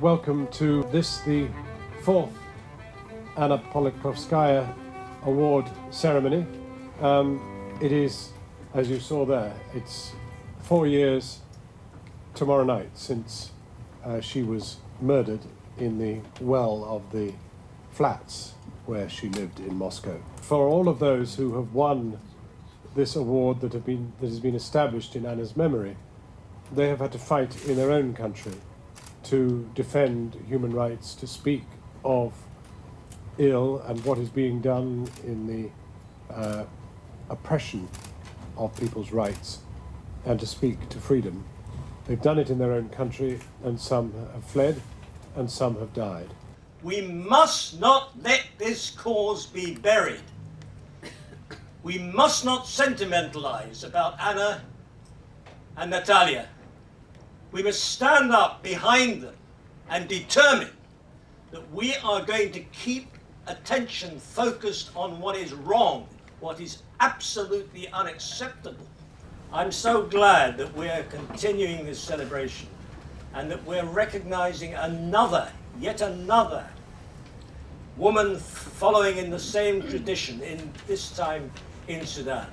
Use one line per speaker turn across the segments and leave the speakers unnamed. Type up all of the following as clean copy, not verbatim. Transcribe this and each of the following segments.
Welcome to this, the fourth Anna Politkovskaya Award ceremony. It is, as you saw there, it's 4 years tomorrow night since she was murdered in the well of the flats where she lived in Moscow. For all of those who have won this award that has been established in Anna's memory, they have had to fight in their own country to defend human rights, to speak of ill and what is being done in the oppression of people's rights, and to speak to freedom. They've done it in their own country, and some have fled, and some have died.
We must not let this cause be buried. We must not sentimentalize about Anna and Natalia. We must stand up behind them and determine that we are going to keep attention focused on what is wrong, what is absolutely unacceptable. I'm so glad that we're continuing this celebration and that we're recognizing yet another woman following in the same tradition, in this time in Sudan.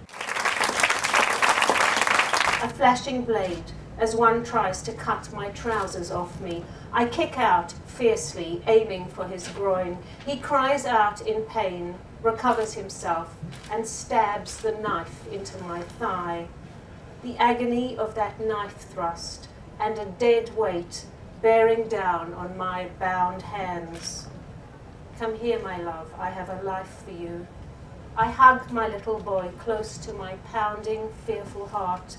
A flashing blade as one tries to cut my trousers off me. I kick out fiercely, aiming for his groin. He cries out in pain, recovers himself, and stabs the knife into my thigh. The agony of that knife thrust and a dead weight bearing down on my bound hands. Come here, my love, I have a life for you. I hug my little boy close to my pounding, fearful heart.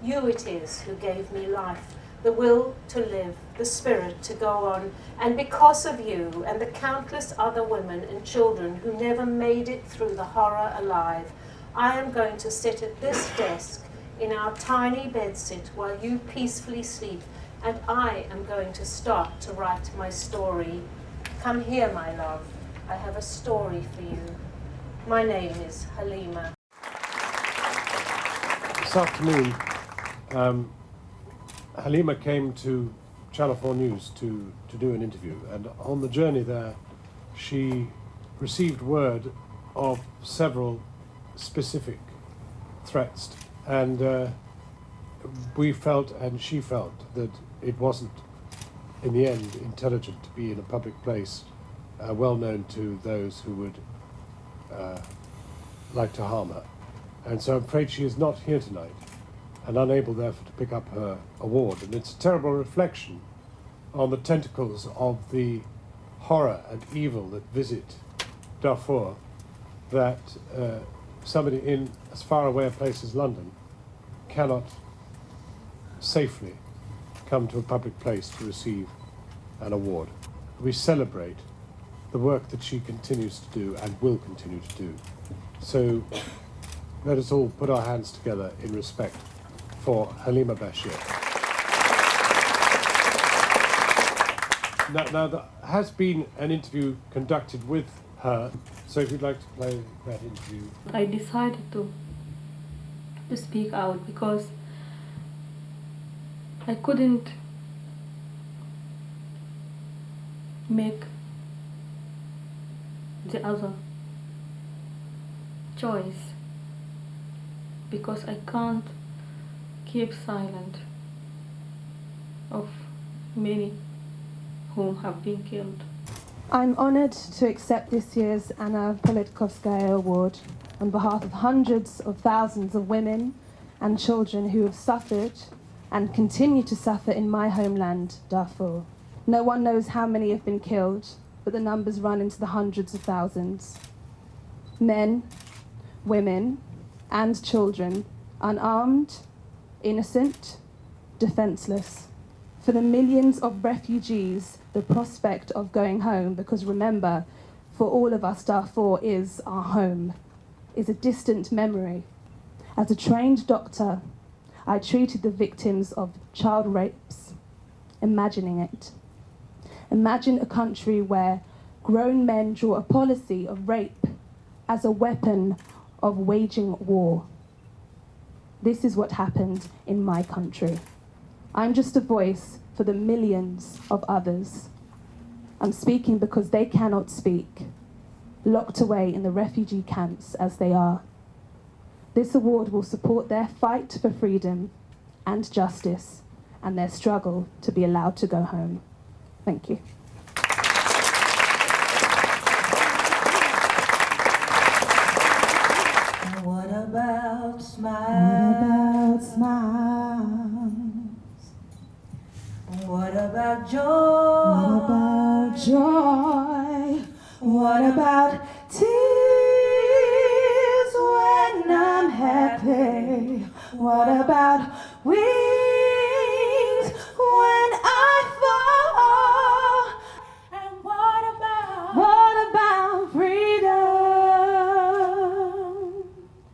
You it is who gave me life, the will to live, the spirit to go on, and because of you and the countless other women and children who never made it through the horror alive, I am going to sit at this desk in our tiny bedsit while you peacefully sleep, and I am going to start to write my story. Come here, my love, I have a story for you. My name is Halima.
This afternoon, Halima came to Channel 4 News to do an interview, and on the journey there she received word of several specific threats, and we felt and she felt that it wasn't in the end intelligent to be in a public place well known to those who would like to harm her. And so I'm afraid she is not here tonight and unable therefore to pick up her award. And it's a terrible reflection on the tentacles of the horror and evil that visit Darfur, that somebody in as far away a place as London cannot safely come to a public place to receive an award. We celebrate the work that she continues to do and will continue to do. So let us all put our hands together in respect for Halima Bashir. Now there has been an interview conducted with her, so if you'd like to play that interview.
I decided to speak out because I couldn't make the other choice, because I can't keep silent of many whom have been killed.
I'm honoured to accept this year's Anna Politkovskaya Award on behalf of hundreds of thousands of women and children who have suffered and continue to suffer in my homeland, Darfur. No one knows how many have been killed, but the numbers run into the hundreds of thousands. Men, women, and children, unarmed, innocent, defenseless. For the millions of refugees, the prospect of going home, because remember, for all of us, Darfur is our home, is a distant memory. As a trained doctor, I treated the victims of child rapes, imagining it. Imagine a country where grown men draw a policy of rape as a weapon of waging war. This is what happened in my country. I'm just a voice for the millions of others. I'm speaking because they cannot speak, locked away in the refugee camps as they are. This award will support their fight for freedom and justice and their struggle to be allowed to go home. Thank you.
What about smiles?
What about smiles?
What about joy?
What about joy? What about tears when I'm happy? What about we